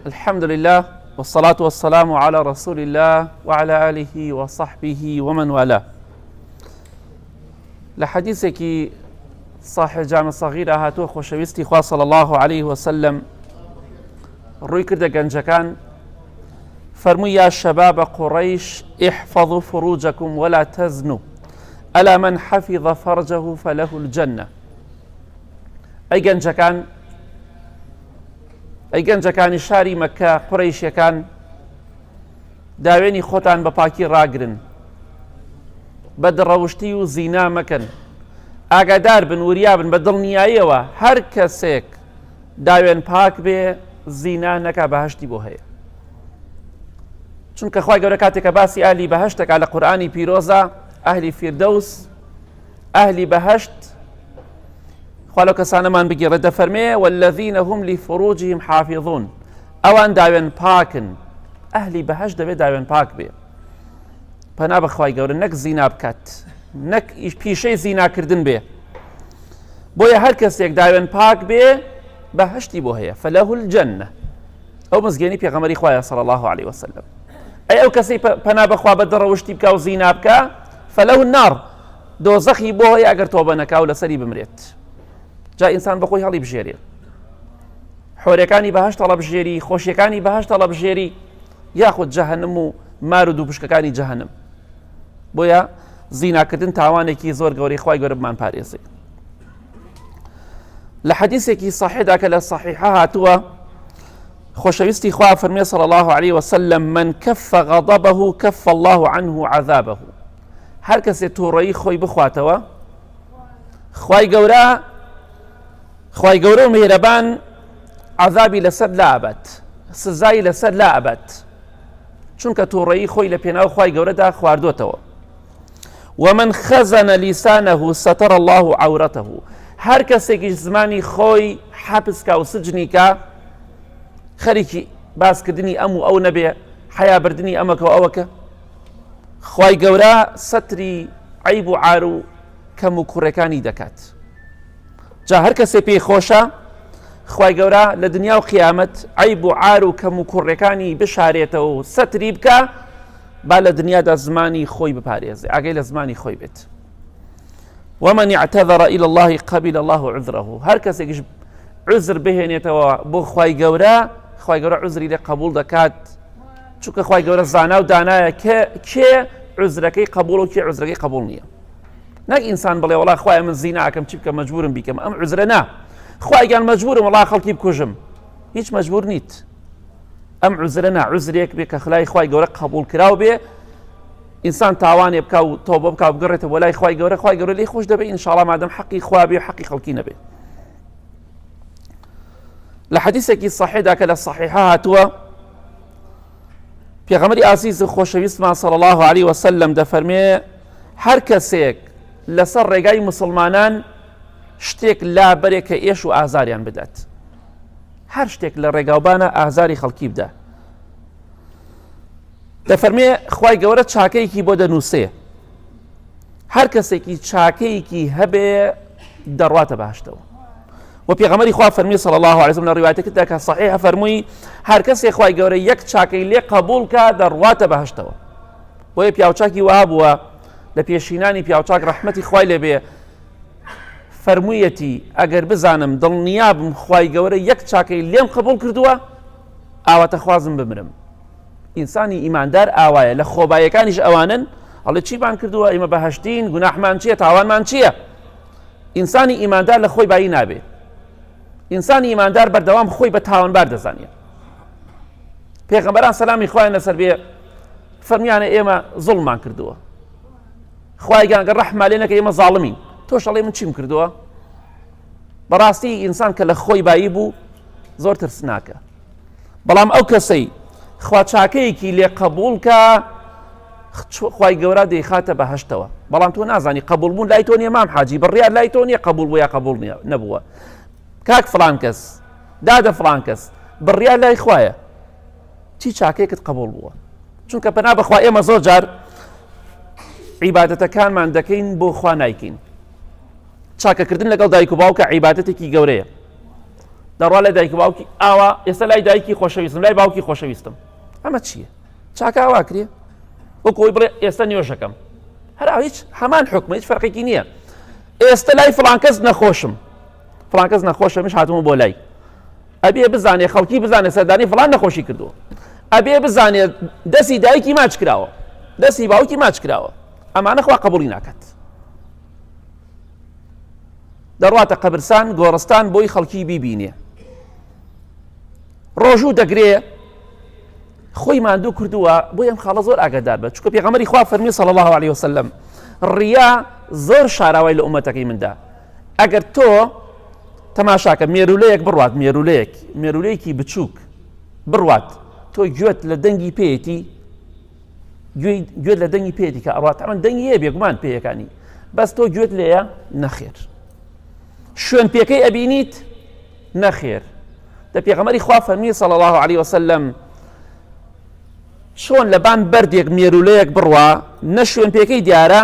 الحمد لله والصلاة والسلام على رسول الله وعلى آله وصحبه ومن والاه. لحديثك صاحب جامع صغير هاتو خوشويستي خوا صلى الله عليه وسلم روي كرده گنجكان فرمي يا شباب قريش احفظوا فروجكم ولا تزنوا ألا من حفظ فرجه فله الجنة. أي گەنجەکانی شاری مەکە قوڕەیشیەکان داوێنی خۆتان بە پاکی ڕاگرن، بە دڕەوشتی و زینا مەکەن، ئاگادار بن وریا بن بە دڵنیاییەوە هەر کەسێک داوێن پاک بێ زینا نەکا بەهەشتی بۆ هەیە. چونکە خوای گەورە کاتێکە باسی ئاهلی بەهەشتەکە لە قورئانی پیرۆزە، ئاهلی فیردەوس، ئاهلی بەهەشت، خوا لەو کەسانەمان بگێڕێ دەفەرمێ والذین هم لفروجهم حافظون، ئەوان داوێن پاکن، ئەهلی بەهەشت دەبێت داوێن پاک بێ، پەنا بە خوای گەورە نەک زینا بکات، نەک پیشەی زیناکردن بێ. بۆیە هەر کەسێک داوێن پاک بێ بەهەشتی بۆ هەیە، فەلەه الجەنە. ئەو مزگەێنی پێغەمبەری خوایە صلی الله عليه وسلم. ئەی ئەو کەسەی پەنا بەخوا بە دڕەوشتی بکە و زینا بکە فەلەه النار، دۆزەخی بۆ هەیە ئەگەر تۆبە نەکا و لەسەری بمرێت. جا ئینسان بەخۆی هەڵی بژێرێ، حۆرەکانی بەهەشت هەڵە بژێری، خۆشیەکانی بەهەشت هەڵە بژێری، یاخود جەهەنم و مار و دووپشکەکانی جەهەنم. بۆیە زیناکردن تاوانێکی زۆر گەورەی خوای گەورە بمان پارێزێ. لە حەدیثێکی صحیحدا کە لە صحیحە هاتووە، خۆشەویستی خوا فەرمێ صلی الله عليه وسلم من كف غضبه كف الله عنه عذابه. هەر کەسێ تووڕەیی خۆی بخواتەوە، خوای گەورە و میهرەبان عذابی لەسەر لا ئەبات، سزای لەسەر لا ئەبات، چونکە تووڕەیی خۆی لە پێناو خوای گەورەدا خواردوتەوە. ومن خزن لسانه ستر الله عورته. هەر کەسێکی زمانی خۆی حەبسکا و سجنیکە، خەریکی باسکردنی ئەم و ئەو نەبێ، حەیابردنی ئەمەکە و ئەوەکە، خوای گەورە سەتری عەیب و عار و کەم و کوڕەکانی دەکات. جا هەر کەسێ پێی خۆشە خوای گەورە لە دنیا و قیامەت عەیب و عار و کەم و کوڕەکانی بشارێتەوە و سەتری بکە، با لە دنیادا زمانی خۆی بپارێزێ، ئاگەی لە زمانی خۆی بێت. ومن اعتذر إلى الله قبل الله عذره. هەر کەسێکیش عذر بهێنێتەوە بۆ خوای گەورە، خوای گەورە عذری لێ قبول دەکات، چونکە خوای گەورە زانا و دانایە کێ عذرەکەی قبول و کێ عذرەکەی قبول نییە. نەک ئینسان بڵێ وڵا خوایە من زینا ئەکەم چی بکەم مەجبورم بیکەم، ئەم عذرە نا. خوای گیان مەجبورم وڵا خەڵکی بکوژم، هیچ مەجبور نیت. ئەم عذرە نا، عذرێک بێ کە خلای خوای گەورە قبول کراو بێ، ئینسان تاوانێ بکە و تۆبە بکە و بگەڕێتەوە وەلای خوای گەورە، خوای گەورە لێی خۆش دەبێ ئینشاڵڵا مادەم حەقی خوا بێ و حەقی خەڵکی نەبێ. لە حەدیثێکی صحیحدا کە لە صحیحە هاتووە، پێغەمبەری ئازیز و خۆشەویستمان صلی الله عليه وسلم دەفەرمێ هەر کەسێک لەسەر ڕێگای مسلمانان شتێک لا بەرێ کە ئێش و ئازاریان بدات، هەر شتێک لە ڕێگاوبانە ئازاری خەڵکی بدە، دەفەرمێ خوای گەورە چاکەیەکی بۆ دەنووسێ، هەر کەسێکی چاکەیەکی هەبێ دەڕواتە بەهەشتەوە. و پێغەمبەری خوا فەرمی صلی الله عليه وسلم لە ڕیوایەتێکدا کە صحیحە فەرمووی هەر کەسێک خوای گەورە یەک چاکەی لێ قبول کە دەڕواتە بەهەشتەوە. بۆیە پیاوچاکی وها بووە لە پێشینانی پیاوچاک ڕەحمەتی خوای لێبێ، فەرموویەتی ئەگەر بزانم دڵنیابم خوای گەورە یەک چاکەی لێم قبول کردووە ئاواتە خوازم بمرم. ئینسانی ئیماندار ئاوایە، لە خۆبایەکانیش ئەوانن هەڵێ چیمان کردووە ئێمە بەهەشتین، گوناحمان چییە، تاوانمان چییە؟ ئینسانی ئیماندار لە خۆی بایی نابێ، ئینسانی ئیماندار بەردەوام خۆی بە تاوانبار دەزانێت. پێغەمبەران سەلامی خوایان لەسەر بێ فەرمیانە ئێمە زوڵممان کردووە، خوای گەورە ڕەحمە لێ نەکە ئێمە زاڵمین، تۆش ئەڵێ من چیم کردووە؟ بەڕاستی ئینسان کە لە خۆی بایی بوو زۆر ترسناکە. بەڵام ئەو کەسەی خوا چاکەیەکی لێ قبول کە خوای گەورە دەیخاتە بەهەشتەوە. بەڵام تۆ نازانی قبول بوون لای تۆ نییە، مام حاجی بڕیار لای تۆ نییە قبول بوو یا قبول نەبووە. کاک فڵان کەس، دادە فڵان کەس، بڕیار لای خوایە چی چاکەیەکت قبول بووە. چونکە پەنا بەخوا ئێمە زۆر جار عیبادەتەکانمان دەکەین بۆ خوا نایکەین. چاکەکردن لەگەڵ دایک و باوکە عیبادەتێکی گەورەیە. دەڕوا لە دایک باوکی ئاوا ئێستا لای دایکی خۆشەویستم لای باوکی خۆشەویستم ئەمە چییە؟ چاکە ئاوا کرێ وەکۆی بڵێ ئێستا نوێژەکەم هەر هیچ هەمان حکمە هیچ فەرقێکی نییە ئێستا لای فڵان کەس نەخۆشم فڵان کەس نەخۆشە مش هاتمە بۆ لای ئەبێ بزانێ خەڵکی بزانێ سەردانی فڵان نەخۆشی کردووە ئەبێ بزانێت دەستی دایکی ماچ کراوە دەستی باوکی ماچ کراوە ئەمانە خوا قبوڵی ناکات دەڕواتە قەبرستان گۆڕستان بۆی خەڵکی بیبینێ ڕۆژوو دەگرێ خۆی ماندوو کردووە بۆ ئەم خاڵە زۆر ئاگادار بە چونکە پێغەمبەری خوا فەرمی صلی الله عليه وسلم ڕیا زۆر شاراوای لە ئومەتەکەی مندا ئەگەر تۆ تەماشاکە مێرولەیەک بڕوات مێرولەیەکی بچووک بڕوات تۆ گوێت لە دەنگی پێیەتی گوێت لە دەنگی پێیەتی کە ئەڕوات ئەمە دەنگی هەیە بێگومان پێیەکانی بەس تۆ گوێت لێیە نەخێر شوێن پێکەی ئەبینیت نەخێر دە پێغەمبەری خوا فەرمی صلی الله عليه وسلم چۆن لەبان بەردێک مێرولەیەک بڕوا نە شوێن پێکەی دیارە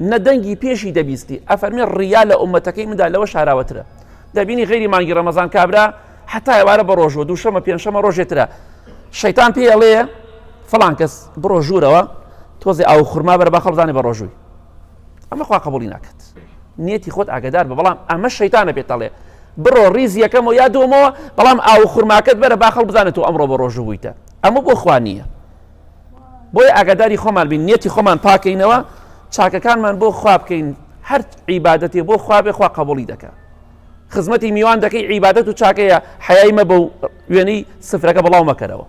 نە دەنگی پێشی دەبیستی ئەفەرمی ڕیا لە ئومەتەکەی مندا لەوە شاراوەترە دەبینی غەیری مانگی ڕەمەزان کابرا حتا ئێوارە بە ڕۆژوە دووشەمە پێنجشەمە ڕۆژێترە شەیتان پێ ئەڵێ فڵان کەس بڕۆ ژوورەوە تۆزێ ئاو خورما بەرە با خەڵ بزانێ بە ڕۆژووی ئەمە خوا قبوڵی ناکات نیەتی خۆت ئاگادار بە بەڵام ئەمە شەیتانە پێت ئەڵێ بڕۆ ڕیزی یەکەمەوە یا دووەمەوە بەڵام ئاو خورماکەت بەرە با خەڵ بزانێت تۆ ئەمڕۆ بە ڕۆژوو بوویتە ئەمە بۆ خوا نییە بۆیە ئاگاداری خۆمان بین نیەتی خۆمان پاکەینەوە چاکەکانمان بۆ خوا بکەین هەر عیبادەتێ بۆ خوا بێ خوا قبوڵی دەکات خزمەتی میوان دەکەی عیبادەت و چاکەیە حەیای مە بەو وێنەی سفرەکە بەڵاو مەکەرەوە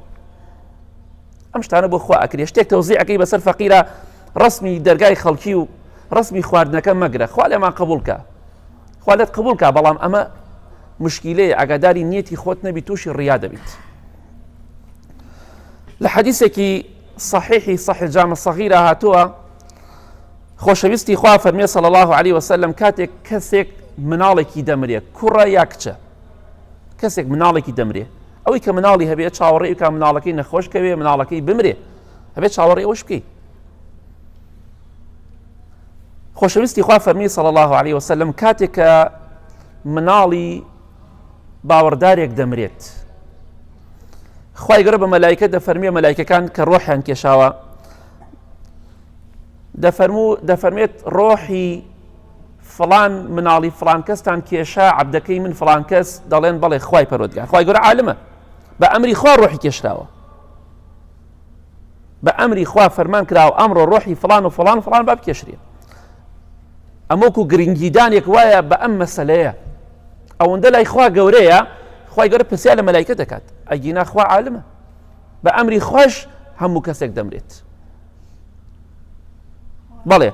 ئەم شتانە بۆ خوا ئەکرێ شتێک تەوزیع ئەەکەی بەسەر فەقیرە ڕسمی دەرگای خەڵکی و ڕسمی خواردنەکە مەگرە خوا لێمان قبوڵکە خوا لێت قبوڵکە بەڵام ئەمە مشکیلەیە ئاگاداری نیەتی خۆت نەبی تووشی ڕیا دەبیت لە حەدیثێکی صحیحی صحیح جامع صغیرە هاتووە خۆشەویستی خوا فەرمێ صلی الله عليه وسلم کاتێک کەسێک مناڵێکی دەمرێ کوڕە یا کچە کەسێک مناڵێکی دەمرێ ئەوەی کە مناڵی هەبێت چاوەڕێی کە مناڵەکەی نەخۆشکەوێ مناڵەکەی بمرێ هەبێت چاوەڕێی ئەوەش بکەی خۆشەویستی خوا فەرمی صلی الله عليه وسلم کاتێک کە مناڵی باوەڕدارێک دەمرێت خوای گەورە بە مەلایکە دەفەرمێ مەلایکەکان کە ڕۆحیان کێشاوە دەفەرمێت ڕۆحی فڵان مناڵی فڵان کەستان کێشا عەبدەکەی من فڵان کەس دەڵێن بەڵێ خوای پەروەردگار خوای گەورە عالمە بە ئەمری خوا ڕۆحی کێشراوە بە ئەمری خوا فەرمان کراوە ئەمڕۆ ڕۆحی فڵان و فڵان فڵان با بکێشرێ ئەمەکو گرنگیدانێک وایە بە ئەم مەسەلەیە ئەوەندە لای خوا گەورەیە خوای گەورە پرسیار لە مەلایکە دەکات ئەگینا خوا عالمە بە ئەمری خۆش هەموو کەسێک دەمرێت بەڵێ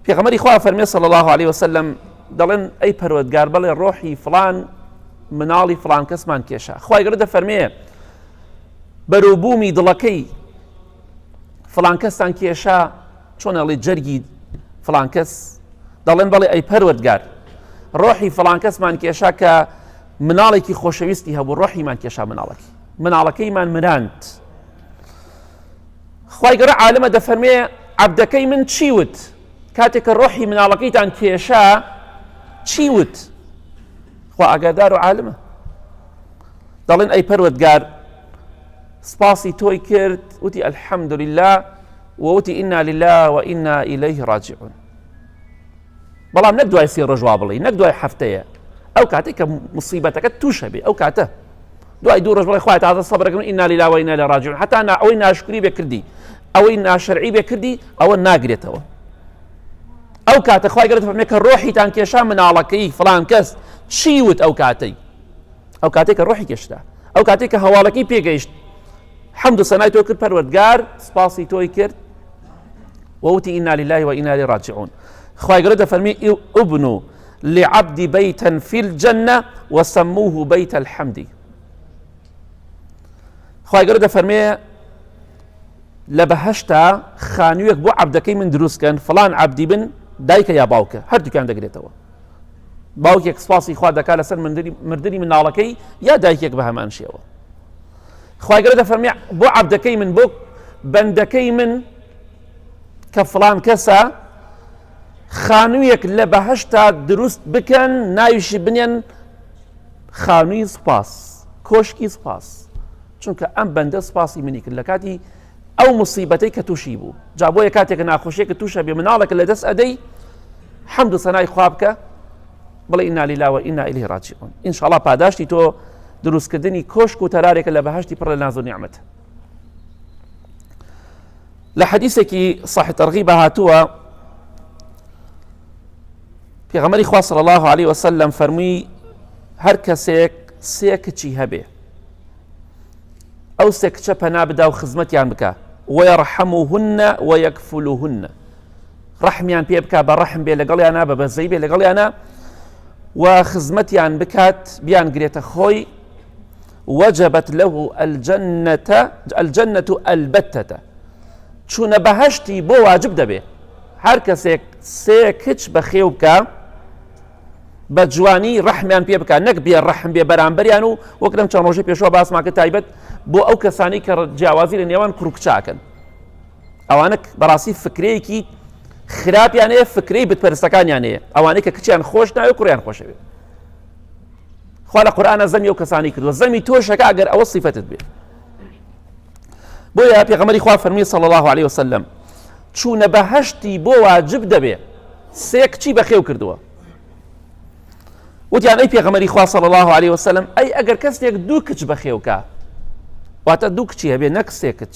پێغەمبەری خوا فەرمێ صلی الله عليه وسلم دەڵێن ئەی پەروەردگار بەڵێ ڕۆحی فڵان مناڵی فڵان کەسمان کێشا خوای گەورە دەفەرمێ بەرووبوومی دڵەکەی فڵان کەستان کێشا چۆن ئەڵێ جەرگی فڵان کەس دەڵێن بەڵێ ئەی پەروەردگار ڕۆحی فڵان کەسمان کێشا کە مناڵێکی خۆشەویستی هەبوو ڕۆحیمان کێشا مناڵەکەیمان مراند خوای گەورە عالمە دەفەرمێ عەبدەکەی من چی وت کاتێک کە ڕۆحی مناڵەکەیتان کێشا چی وت خوا ئاگادار و عالمە دەڵێن ئەی پەروەردگار سپاسی تۆی کرد وتی الحەمدولله ووتی ئینا لله وئینا ئیلەیه ڕاجعون بەڵام نەک دوای سێ ڕۆژ وا بڵێ نەک دوای هەفتەیە ئەو کاتێک کە مصیبەتەکەت تووشە بێ ئەو کاتە دوای دوو ڕۆژ بڵێ خوای تازە سەبرەکەم ئینا لله وئینا ئیلەیه ڕاجعون حتا ئەوەی ناشکری بێ کردی ئەوەی ناشەرعی بێ کردی ئەوە ناگرێتەوە ئەو کاتە خوای گەورە دەفەرمێ کە ڕۆحیتان کێشا مناڵەکەی فڵان کەس چی وت ئەو کاتەی ئەو کاتێک کە ڕۆحی کێشتا ئەو کاتێک کە هەواڵەکەی پێگەیشت حەمد و سەنای تۆ کرد پەروەردگار سپاسی تۆی کرد ووتی ئینا لله وئینا ئیلەیه ڕاجعون خوای گەورە دەفەرمێ ابنوا لعبدي بيتا في الجنة وسموه بيت الحمد خوای گەورە دەفەرمێ لە بەهەشتا خانوویەک بۆ عەبدەکەی من دروستکەن فڵان عەبدی بن دایکە یا باوکە هەردووکیان دەگرێتەوە باوکێک سپاسی خوا دەکات لەسەر مردنی مناڵەکەی یا دایکێک بە هەمان شێوە خوای گەورە دەفەرمێ بۆ عەبدەکەی من بۆ بەندەکەی من کە فڵان کەسە خانوویەک لە بەهەشتا دروست بکەن ناویشی بنێن خانووی سوپاس کۆشکی سوپاس چونکە ئەم بەندە سوپاسی منی کرد لە کاتی ئەو مصیبەتەی کە تووشی بوو جا بۆیە کاتێکە ناخۆشیەکە تووشە بێ مناڵێکە لە دەست ئەدەی حەمد و سەنای خوا بکە بڵێ ئینا لیلا و ئینا ئیلەیهی ڕاجعون ئینشاءڵڵا پاداشتی تۆ دروستکردنی کۆشک و تەرارێکە لە بەهەشتی پڕ لە ناز و نیعمەتە. لە حەدیثێکی صحیح تەرغیب هاتووە پێغەمبەری خوا صلی الله عليه وسلم فەرمووی هەر کەسێک سێ کچی هەبێ ئەو سێ کچە پەنا بدا و خزمەتیان بکە وەیەرحەموهن وەیەکفلوهن ڕەحمیان پێ بکە بە ڕەحم بێ لەگەڵیانە بە بەزەی بێ لەگەڵیانە و خزمەتیان بکات بیان گرێتە خۆی وجبت له الجنة البتة چونە بەهەشتی بۆ واجب دەبێ هەر کەسێک سێ کچ بەخێو بکە بە جوانی ڕەحمیان پێ بکە نەک بێ ڕەحم بێ بەرامبەریان و وەکرم چەند ڕۆژی پێشەوە باسماکە تایبەت بۆ ئەو کەسانی کە جیاوازی لە نێوان کوڕ و کچاکەن ئەوانە بەڕاستی فکرەیەکی خراپیان هەیە فکرەی بتپەرستەکانیان هەیە ئەوانەی کە کچیان خۆش ناوێ کوڕیان خۆشەوێ خوا لە قورئانە زەمی ئەو کەسانی کردووە زەمی تۆشەکە ئەگەر ئەوە سیفەتت بێ بۆیە پێغەمبەری خوا فەرمی صلی الله عليه وسلم چوونە بەهەشتی بۆ واجب دەبێ سێ کچی بەخێو کردووە وتیان ئەی پێغەمبەری خوا صلی الله عليه وسلم ئەی ئەگەر کەسێک دوو کچ بەخێوکە واتە دوو کچی هەبێ نەک سێ کچ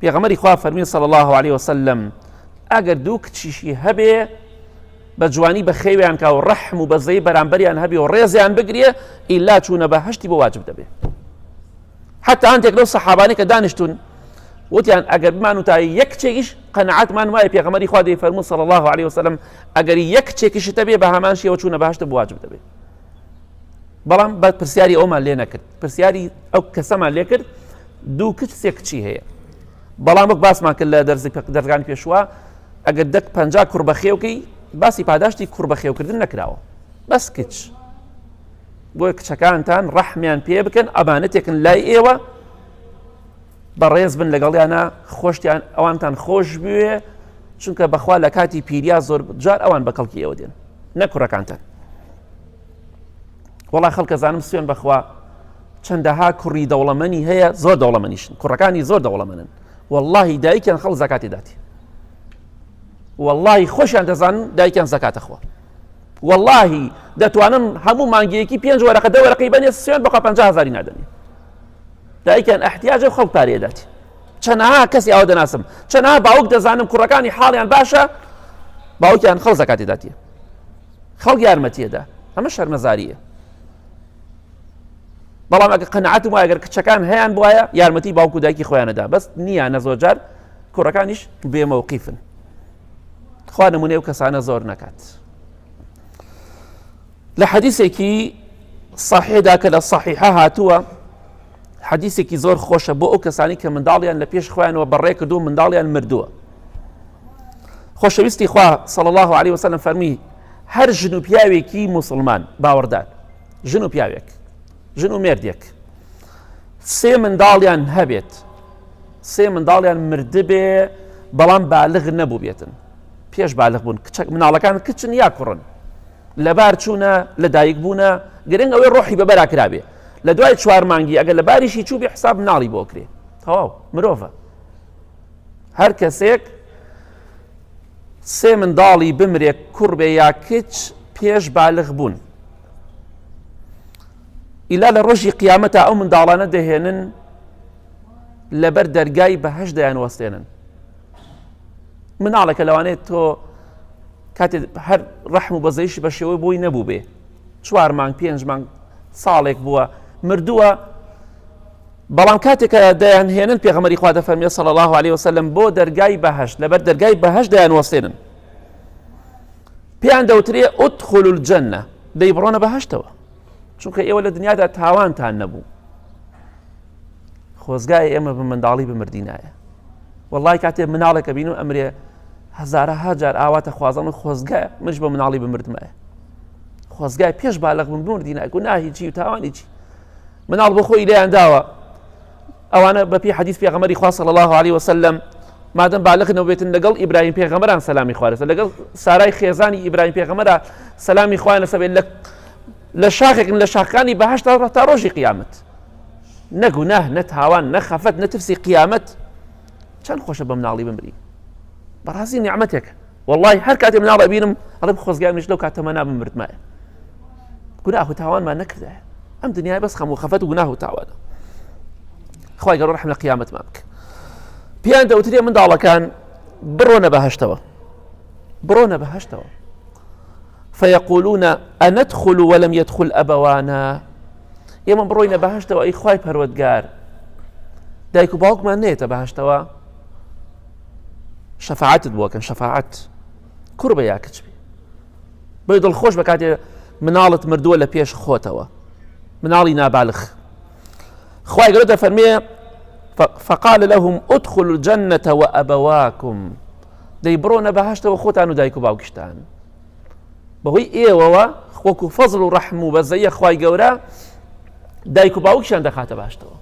پێغەمبەری خوا فەرمی صلی الله عليه وسلم ئەگەر دوو کچیشی هەبێ بە جوانی بە خێویان کا و ڕەحم و بەزەی بەرامبەریان هەبێ و ڕێزیان بگرێ ئیلا چوونە بەهەشتی بۆ واجب دەبێ حتى هەندێک لەو سەحابانەی کە دانیشتون وتیان ئەگەر بمان وتایی یەک کچێکیش قەنەعەتمان وایە پێغەمبەری خوا دەیفەرموو صلی الله عليه وسلم ئەگەر یەک کچێکیشت هەبێ بە هەمان شێوە چوونە بەهەشتە بۆ واجب دەبێ بەڵام بە پرسیاری ئەومان لێ نەکرد پرسیاری ئەو کەسەمان لێ کرد دوو کچ سێ کچی هەیە بەڵام وەک باسمان کرد لە دەرزەکانی پێشوە ئەگەر دەک 50 کوڕ بەخێوکەی باسی پاداشتی کوڕ بەخێوکردن نەکراوە بەس کچ بۆیە کچەکانتان ڕەحمیان پێ بکەن ئەمانەتێکن لای ئێوە بەڕێز بن لەگەڵیانە خۆشتیان ئەوانتان خۆش بوێ چونکە بەخوا لە کاتی پیریا زۆر جار ئەوان بە کەڵکی ئێوە دێن نە کوڕەکانتان وەڵا خەڵکە زانم سوێن بەخوا چەندەها کوڕی دەوڵەمەنی هەیە زۆر دەوڵەمەنیشن کوڕەکانی زۆر دەوڵەمەنن وەڵڵاهی دایکیان خەڵک زەکاتی داتی وەڵڵاهی خۆشیان دەزانن دایکیان زەکاتە خۆ وەڵڵاهی دەتوانن هەموو مانگەیەکی 5 وەرەقە 10 وەرەقەی بەنێ سوێن بەخوا 50,000 نادەنێ دایکیان احتیاجە خەڵک پارێ داتی چەندەها کەسی ئەوە دەناسم چەندەها باوک دەزانم کوڕەکانی حاڵیان باشە باوکیان خەڵک زەکاتی داتیە خەڵک یارمەتیەدا ئەمە شەرمەزاریە بەڵام ئەگەر قەنەعەتم وایە ئەگەر کچەکان هەیان بواە یارمەتی باوک و دایکی خۆیانەدا بەس نییە نەزۆر جار کوڕەکانیش بێمەوقیفن خوا نمونەی ئەو کەسانە زۆر نەکات لە حەدیثێکی صحیحدا کە لە صحیحە هاتووە حەدیثێکی زۆر خۆشە بۆ ئەو کەسانی کە منداڵیان لە پێش خۆیانەوە بەڕێ کردو و منداڵیان مردووە خۆشەویستی خوا صلی الله عليه وسلم فەرمی هەر ژن و پیاوێکی موسڵمان باوەڕدار ژن و پیاوێک ژن و مێردێک سێ منداڵیان هەبێت سێ منداڵیان مردبێ بەڵام بالغ نەبوو بێتن پێش بالغ بوون مناڵەکان کچن یا کوڕن لەبار چوونە لە دایک بوونە گرنگ ئەوەی ڕۆحی بەبەرا کرابێ لە دوای 4 مانگی ئەگەر لە باریشی چوو بێ حساب مناڵی بۆ کرێ تەواو مرۆڤە هەر کەسێک سێ منداڵی بمرێ کوڕ بێ یا کچ پێش بالغ بوون ئیلا لە ڕۆژی قیامەتە ئەو منداڵانە دەهێنن لەبەر دەرگای بەهەشت دەیانوەستێنن مناڵێکە لەوانێت تۆ کاتێ هەر ڕەحم و بەزەیشی بە شێوەی بۆی نەبوو بێ 4 مانگ 5 مانگ ساڵێک بووە مردووە بەڵام کاتێکە دەیانهێنن پێغەمبەری خوا دەفەرمێ صلی الله عليه وسلم بۆ دەرگای بەهەشت لەبەر دەرگای بەهەشت دەیانوەستێنن پێیان دەوترێ ئودخولوا الجەنە دەی بڕۆنە بەهەشتەوە چونکە ئێوە لە دنیادا تاوانتان نەبوو خۆزگای ئێمە بە منداڵی بمردی نایە وەڵڵای کاتێ مناڵێکە بینم ئەمرێ هەزارەها جار ئاواتە خوازەڵ خۆزگایە منش بە مناڵی بمردمایە خۆزگای پێش بالغ بوون بمردی نایە گوناهی چی و تاوانی چی مناڵ بۆ خۆی لێیان داوە ئەوانە بەپی حەدیث پێغەمبەری خوا صلی الله عليه وسلم مادەم بالغ نەبێتن لەگەڵ ئیبراهیم پێغەمبەران سەلامی خوا لەسەر لەگەڵ سارای خێزانی ئیبراهیم پێغەمبەرە سەلامی خوایان لەسەر بێت لە شاخێکن لە شاخەکانی بەهەشتا تا ڕۆژی قیامەت، نەگوناه نەتاوان نەخەفەت نەترسی قیامەت. چەند خۆشە بە مناڵی بمری، بەڕاستی نیعمەتێکە. والله هەر کاتێ مناڵ ئەبینم ئەڵێم خۆزگای منیش لەو کاتەمە بمردمایە، گوناه و تاوانمان نەکردایە. ئەم دنیای بەس خەم و خەفەت و گوناه و تاوانە. خوای گەورە ڕەحم لە قیامەتمان بکە. پیان دەوترێ منداڵەکان بڕۆنە بەهەشتەوە، بڕۆنە بەهەشتەوە. فيقولون أندخل ولم يدخل أبوانا، ئێمە بڕۆینە بەهەشتەوە ئەی خوای پەروەردگار، دایک و باوکمان نێتە بەهەشتەوە، شەفاعەتت بۆکەن، شەفاعەت کوڕ بە یا کچ بێ، بۆی دڵخۆش بە کاتێ مناڵت مردووە لە پێش خۆتەوە، مناڵی نابالغ. خوای گەورە دەفەرمێ فقال لهم ادخلوا الجنة وأبواكم، دەی بڕۆنە بەهەشتەوە خۆتان و دایک و باوکشتان. بەهۆی ئێوەوە وەکو فەزڵ و ڕەحم و بەزەیە خوای گەورە دایک و باوکشیان دەخاتە بەهەشتەوە.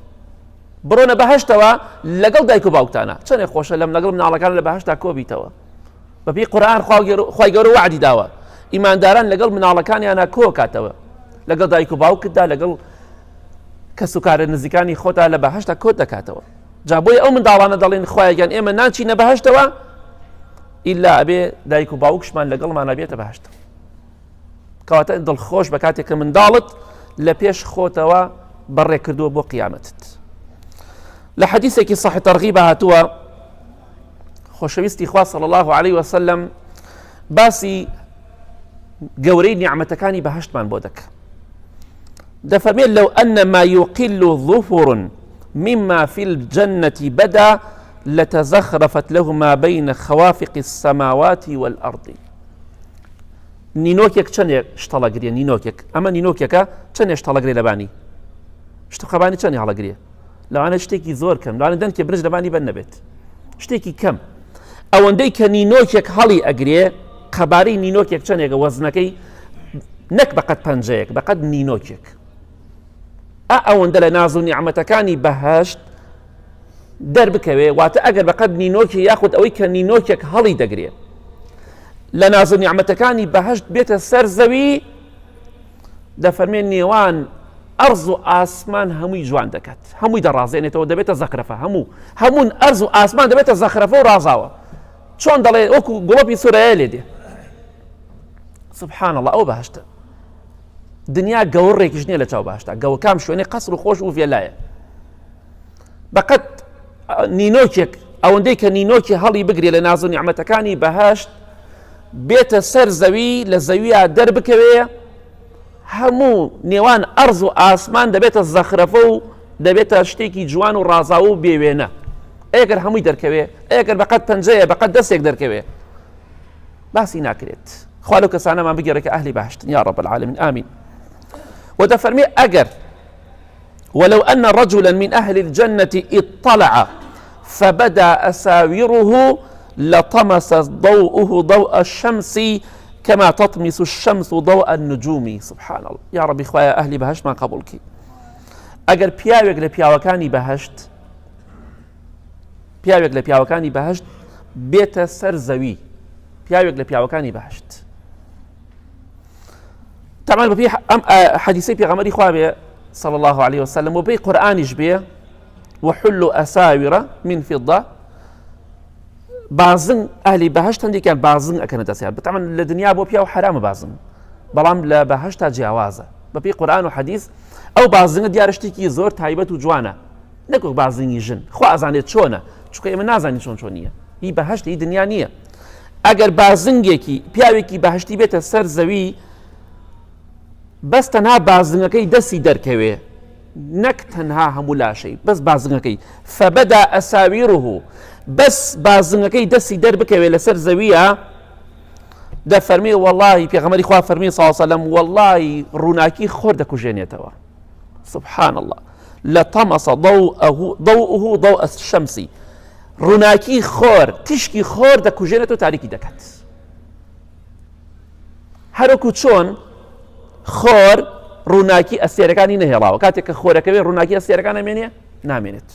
بڕۆنە بەهەشتەوە لەگەڵ دایک و باوکتانە. چەندێک خۆشە لەم لەگەڵ مناڵەکان لە بەهەشتا کۆبیتەوە. بەپێی قورئان خوای گەورە وعدی داوە ئیمانداران لەگەڵ مناڵەکانیانە کۆ کاتەوە، لەگەڵ دایک و باوکتدا لەگەڵ کەس و کارە نزیکانی خۆتا لە بەهەشتا کۆت دەکاتەوە. جا بۆی ئەو منداڵانە دەڵێن خوایەکیان ئێمە ناچینە بەهەشتەوە ئیلا ئەبێ دایک و باوکشمان لەگەڵمانە بێتە بەهەشتەوە. کەواتە دڵخۆش بە کاتێک کە منداڵت لە پێش خۆتەوە بەڕێکردووە بۆ قیامەتت. لە حەدیثێکی صحیح تەرغیب هاتووە خۆشەویستی خوا صلی الله عليه وسلم باسی گەورەی نیعمەتەکانی بەهەشتمان بۆ دەکە. دەفەرمێت لەو ئەنە ما يقل ظفر مما في الجنة بدا لتزخرفت له ما بين خوافق السماوات والأرض. نینۆکێک چەندێک شتەڵەگرێ، نینۆکێک ئەمە نینۆکێکە چەندێک شتەڵەگرێ لەبانی شتەخەبانی چەندی هەڵەگرێ، لەوانە شتێکی زۆر کەم، لەوانە دەنکێ برنج لەبانی بەر نەبێت، شتێکی کەم. ئەوەندەی کە نینۆکێک هەڵی ئەگرێ، قەبارەی نینۆکێک چەندێکە وەزنەکەی نەک بەقەت پەنجەیەک، بەقەت نینۆکێک. ئەوەندە لە ناز و نیعمەتەکانی بەهەشت دەربکەوێ، واتە ئەگەر بەقەت نینۆکی یاخود ئەوەی کە نینۆکێک هەڵی دەگرێ لە ناز و نیعمەتەکانی بەهەشت بێتە سەر زەوی، دەفەرمێن نێوان ئەرز و ئاسمان هەمووی جوان دەکات، هەمووی دەڕازێنێتەوە، دەبێتە زەخرەفە، هەموون ئەرز و ئاسمان دەبێتە زەخرەفە و ڕازاوە، چۆن دەڵێ وەکو گوڵەپی سوورەیە لێ دێ. سبحان الله، ئەو بەهەشتە. دنیا گەوڕێکیش نییە لە چاو بەهەشتا، گەوەکام شوێنێ قەسر و خۆش و ڤێلایە. بەقەت نینۆکێک ئەوەندەی کە نینۆکی هەڵی بگرێ لە ناز و نیعمەتەکانی بەهەشت بێتە سەر زەوی، لە زەویە دەربکەوێ، هەموو نێوان ئەرز و ئاسمان دەبێتە زەخرەفە و دەبێتە شتێکی جوان و ڕازاوە و بێوێنە. ئەگەر هەمووی دەرکەوێ، ئەگەر بەقەت پەنجەیە بەقەت دەستێک دەرکەوێ، باسی ناکرێت. خوا لەو کەسانەمان بگێڕێ کە ئەهلی بەهەشتن یا رب العالمین ئامین. ودفرمي أجر ولو أن رجلا من أهل الجنة اطلع فبدا أساوره لطمس ضوءه ضوء الشمس كما تطمس الشمس ضوء النجوم. سبحان الله، يا ربي خوايا أهلي بهشت ما قبولك. أجر بياوك لبياوكاني بهشت، بياوك لبياوكاني بهشت بيت سرزوي، بياوك لبياوكاني بهشت. طبعا ببي حديثي بيغمري خوابي صلى الله عليه وسلم وبي قرآن يجبيه وحلوا أساور من فضة. بازن أهلي بهشت عندي كان بازن أكنت أسيار، طبعا الدنيا بو بيا وحرام بازن، بلام لا بهشت جوازة ببي قرآن وحديث. أو بازن ديارشتكي زور تايبت وجوانا، نكو بازن يجن خو أزانيت شونه، شو كي من نازاني شونية، هي بهشت هي دنيا نية. أجر بازن يكي بياوكي بهشتي بيت السر زوي بس تنها بازنكي دسي دركوي، نك تنها همولا شيء، بس بازنكي فبدا أساويره، بس بازنكي دسي دربكوي لسر زوية. ده فرمي والله في غمري خواه فرمي صلى الله عليه وسلم والله روناكي خورد كوجينيتوا. سبحان الله، لطمس ضوءه ضوء الشمس. روناكي خور تشكي خورد كوجينيتو تاريكي دكت. هەروەکو چۆن خۆر ڕووناکی ئەستێرەکانی نەهێڵاوە، کاتێک کە خۆرەکەوێ ڕووناکی ئەستێرەکان ئەمێنێ نامێنێت.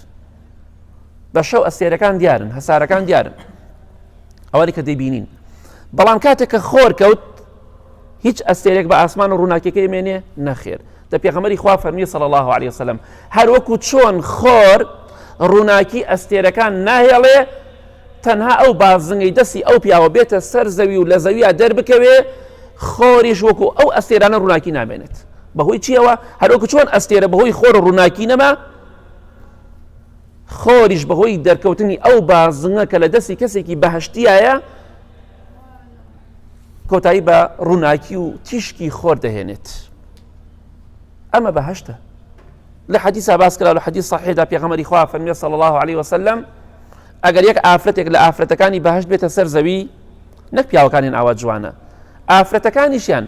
بە شەو ئەستێرەکان دیارن، هەسارەکان دیارن، ئەوانی کە دەیبینین. بەڵام کاتێک کە خۆر کەوت هیچ ئەستێرێک بە ئاسمان و ڕووناکیەکەی مێنێ نەخێر. دە پێغەمبەری خوا فەرمی صلی الله عليه وسلم هەر وەکو چۆن خۆر ڕووناکی ئەستێرەکان ناهێڵێ تەنها ئەو بازنگەی دەستی ئەو پیاوە بێتە سەر زەوی و لە زەویە دەربکەوێ خۆریش وەکو ئەو ئەستێرانە ڕووناکی نامێنێت. بەهۆی چیەوە؟ هەر وەکو چۆن ئەستێرە بەهۆی خۆر ڕووناکی نەما، خۆریش بەهۆی دەرکەوتنی ئەو بازنگە کە لە دەستی کەسێکی بەهەشتیایە کۆتایی بە ڕووناکی و تیشکی خۆر دەهێنێت. ئەمە بەهەشتە. لە حەدیثا باس کرا لە حەدیث صحیحدا پێغەمبەری خوا فەرمێ صلی الله عليه وسلم ئەگەر یەک ئافرەتێک لە ئافرەتەکانی بەهەشت بێتە سەر زەوی، نەک پیاوەکانیان ئاوا جوانە، ئافرەتەکانیشیان،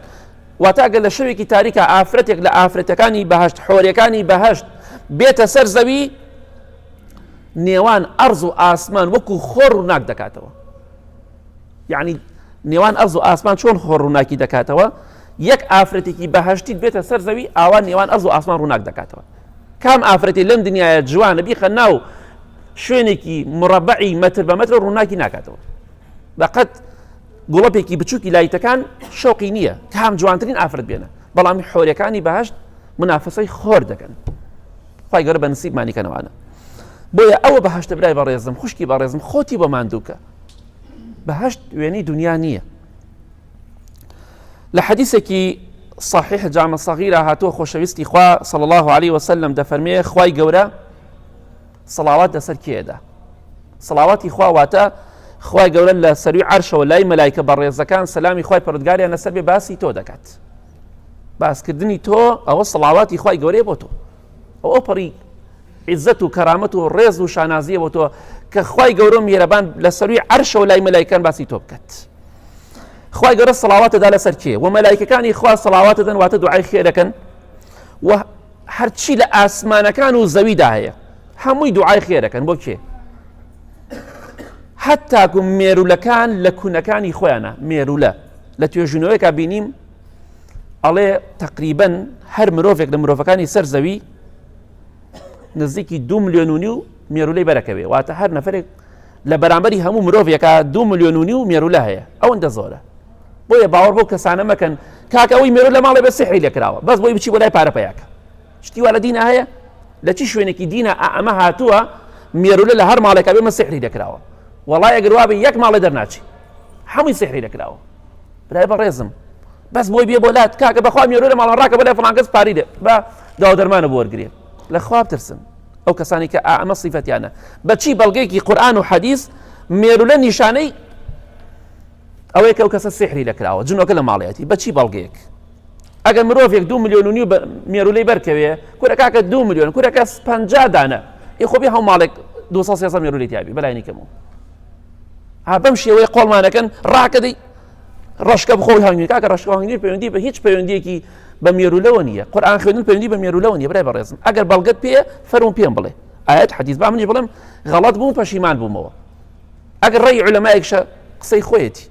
واتە ئەگەر لە شەوێکی تاریکە ئافرەتێک لە ئافرەتەکانی بەهەشت حۆریەکانی بەهەشت بێتە سەر زەوی، نێوان ئەرز و ئاسمان وەکو خۆر ڕووناک دەکاتەوە. یعنی نێوان ئەرز و ئاسمان چۆن خۆر ڕووناکی دەکاتەوە، یەک ئافرەتێکی بەهەشتیت بێتە سەر زەوی ئاوا نێوان ئەرز و ئاسمان ڕووناک دەکاتەوە. کام ئافرەتی لەم دنیاە جوانە بیخە ناو شوێنێکی مڕەبعی مەتر بە مەتر ڕووناکی ناکاتەوە. بەقەت گوڵەپێکی بچووکی لایتەکان شەوقی نییە کە هەم جوانترین ئافرەت بێنە، بەڵام حۆریەکانی بەهەشت منافسەی خۆر دەکەن. خوای گەورە بە نسیبمانی کەنەوانە. بۆیە ئەوە بەهەشتە برای بەڕێزم، خوشکی بەڕێزم، خۆتی بۆ ماندووکە. بەهەشت وێنەی دنیا نییە. لە حەدیثێکی صحیح جامە سەغیرە هاتووە خۆشەویستی خوا صلی الله عليه وسلم دەفەرمێ خوای گەورە سەڵاوات لەسەر کێدا. سەڵاواتی خوا واتە خوای گەورە لە سەروی عەرشەوە لای مەلایکە بەڕێزەکان سەلامی خوای پەروەردگاریان لەسەر بێ باسی تۆ دەکات. باسکردنی تۆ ئەوە سەڵاواتی خوای گەورەیە بۆ تۆ، ئەوە پەڕی عیزەت و کەرامەت و ڕێز و شانازیە بۆ تۆ کە خوای گەورە میهرەبان لە سەروی عەرشەوە لای مەلایکەکان باسی تۆ بکات. خوای گەورە سەڵاواتەدا لەسەر کێ و مەلایکەکانی خوا سەڵاواتە دەن واتە دوعای خێر دەکەن و هەرچی لە ئاسمانەکان و زەویدا هەیە هەمووی دوعای خێر دەکەن بۆ کێ؟ هەتاکو مێرولەکان لە کوونەکانی خۆیانە. مێرولە لە توێژینەوەیەکە بینیم ئەڵێ تقریبەن هەر مرۆڤێک لە مرۆڤەکانی سەر زەوی نزیکی 2 ملیۆن و نیو مێرولەی بەرەکەوێ، واتە هەر نەفرێک لە بەرامبەری هەموو مرۆڤێکە 2 ملیۆن و نیو مێرولە هەیە. ئەوەندە زۆرە. بۆیە باوەڕ بۆ کەسانە مەکەن کاکە ئەوەی مێرول لە ماڵێ بە سحری لێکراوە بەس بۆی بچی بۆ لای پارەپەیاکە. شتی وا لە دینە هەیە؟ لە چی شوێنێکی دینە ئەمە هاتووە مێرولە لە هەر ماڵێکا بێ مە سحری دەکراوە؟ وەڵای ئەگەر وا بێ یەک ماڵێ دەرناچی هەمووی سحری دەکراوە. برای بەڕێزم بەس بۆی بێ بۆ لات کاکە بەخوا مێرولە ماڵە ڕاکە بە لای فڵان کەس پاری دێ بە داوا دەرمانە بۆ وەرگرێ. لە خوا بترسن ئەو کەسانی کە ئەمە سیفەتیانە. بەچی بەڵگەیەکی قورئان و حەدیث مێرولە نیشانەی ئەوەیە کە ئەو کەسە سحری لەکراوە جنۆکە لە ماڵەتی. بەچی بەڵگەیەک؟ ئەگەر مرۆڤێک 2 ملیۆن و نیو مێرولەی بەرکەوێ کورەکاکە 2 ملیۆن کورەکە 50 دانە ئیخۆبی هەموو ماڵێک 200 مێرولەی تیابی بەلای نیکەمەوە. بەم شێوەیە قۆڵمانەکەن ڕاکەدەی ڕەشکە بخۆی هەنگی کاکە ڕەشکە هەنگی پەیوەندی بە هیچ پەیوەندیەکی بە مێرولەوە نییە. قورئان خوێندن پەیوەندی بە مێرولەوە نییە. برای بەڕێزم ئەگەر بەڵگەت پێ فەرموو پێم بڵێ ئاەت حەدیث با منیش بڵێم غەڵەت بووم پەشیمان بوومەوە. ئەگەر ڕێی عولەمایەکشە قسەی خۆیەتی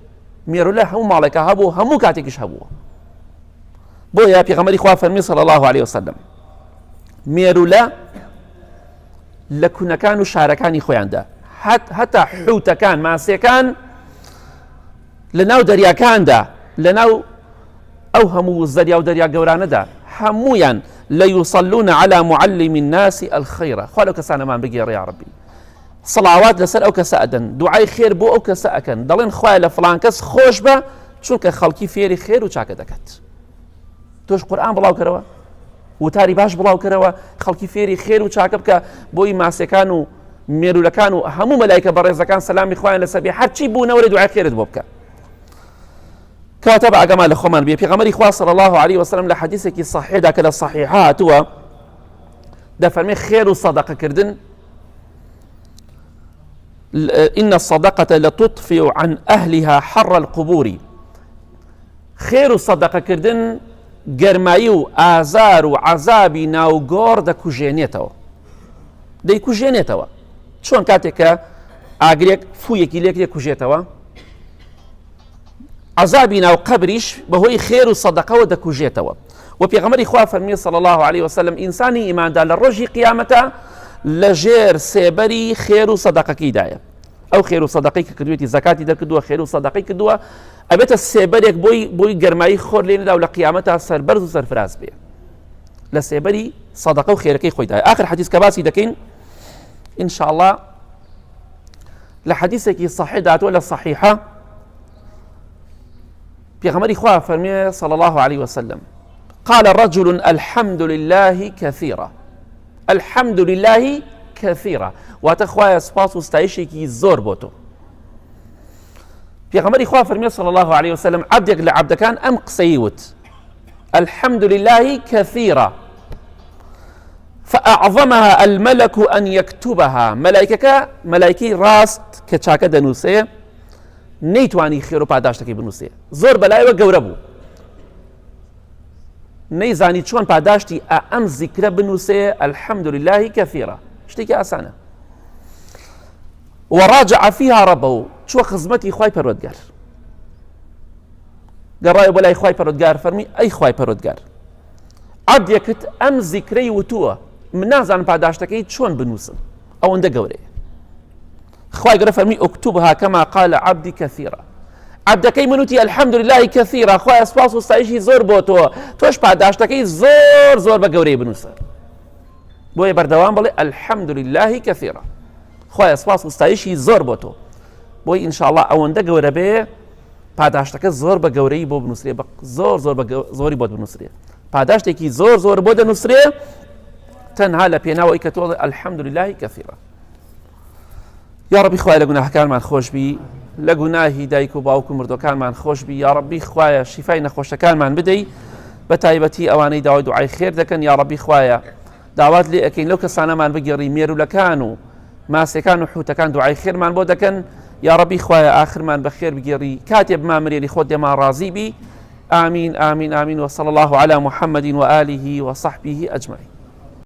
مێرولە هەموو ماڵێکە هەبوو هەموو کاتێکیش هەبووە. بۆیە پێغەمبەری خوا فەرمی صلی الله عليه وسلم مێرولە لە کوونەکان و شارەکانی خۆیاندا هەتا حوتەکان ماسیەکان لە ناو دەریاکاندا لە ناو ئەو هەموو زەریا و دەریا گەورانەدا هەموویان لەیوصەلون على معلم الناس الخير. خوا لەو کەسانەمان بگێڕێ یا ڕەبی. سەڵاوات لەسەر ئەو کەسە ئەدەن، دوعای خێر بۆ ئەو کەسە ئەکەن، دەڵێن خوایە لە فڵان کەس خۆش بە چونکە خەڵکی فێری خێر و چاکە دەکات. تۆش قورئان بڵاو کەرەوە وتاری باش بڵاو کەرەوە خەڵکی فێری خێر و چاکە بکە بۆی ماسیەکان و مێرولەکان و هەموو مەلایکە بەڕێزەکان سەلامی خوایان لەسەر بێ هەرچی بوونەوەی دوعای خێرت بۆ بکە. کەواتە بە ئاگامان لە خۆمان بێ. پێغەمبەری خوا صلی الله عليه وسلم لە حەدیثێکی صحیحدا کە لە صحیحە هاتووە دەفەرمێ خێر و سەدەقەکردن إن الصدقة لتطفئ عن أهلها حر القبور. خێر و سەدەقەکردن گەرمایی و ئازار و عەزابی ناوگۆڕ دەکوژێنێتەوە. دەیکوژێنێتەوە. چۆن کاتێک کە ئاگرێک فوویەکی لێک دەکوژێتەوە عەزابی ناو قەبریش بەهۆی خێر و سەدەقەوە دەکوژێتەوە. و پێغەمبەری خوا فەرمی صلی الله عليه وسلم ئینسانی ئیماندار لە ڕۆژی قیامەتە لە ژێر سێبەری خێر و سەدەقەکەیدایە. ئەو خێر و سەدەقەی کە کردوێتی زەکاتی دەکردووە خێر و سەدەقەی کردووە ئەبێتە سێبەرێک بۆی گەرمایی خۆر لێ نەدا و لە قیامەتە سەربەرز و سەرفراز بێ لە سێبەری سەدەقە و خێرەکەی خۆیدا. آخر حەدیث کە باسی دەکەین إن شاء الله لحديثك صحيح داتو ولا صحيحة بيغمري خواه فرمي صلى الله عليه وسلم قال رجل الحمد لله كثيرا الحمد لله كثيرا واتخواه سباس وستعيشيكي زور بوتو بيغمري خواه فرمي صلى الله عليه وسلم عبدك لعبد كان أم قسيوت الحمد لله كثيرا فأعظمها الملك أن يكتبها ملائكة راست كتشاكا دنوسية نيتواني خيرو پاداشتكي بنوسية زور بلاي وقوربو نيزاني چون پاداشتي أم ذكر بنوسية الحمد لله كثيرا شتيكي أسانة وراجع فيها ربه شو خزمتي خواي پرودگار قال رأي بلاي خواي پرودگار فرمي أي خواي پرودگار عبد يكت أم ذكري وتوه من نازان پاداشتكي چون بنوسم أو اندى قوري خواي قال فرمي اكتبها كما قال عبدي كثيرا عبدكي منوتي الحمد لله كثيرا خواي اسباس وستعيشي زور بوتو توش پاداشتكي زور بقوري بنوسا بوي بردوان بلي الحمد لله كثيرا خواي اسباس وستعيشي زور بوتو بوي إن شاء الله أو اندى قوري بي پاداشتكي زور بقوري بو بنوسري زوري بوت بنوسري پاداشتكي زور بوت بنوسري تنها لبيناوي كتوض الحمد لله كثيرا يا ربي خوايا لقناه كان من خوش بي لقناه دايكو باوكو مردو كان من خوش بي يا ربي خوايا شفاي نخوش كان من بدي بتايبتي اواني داوي دعاي خير دكن يا ربي خوايا دعوات لي اكين لو كسانا من بقري ميرو لكانوا ما سكانوا حوتا كان دعاي خير من بودكن يا ربي خوايا اخر من بخير بقري كاتب ما مريلي خود ما راضي بي آمين آمين آمين وصلى الله على محمد وآله وصحبه أجمعين.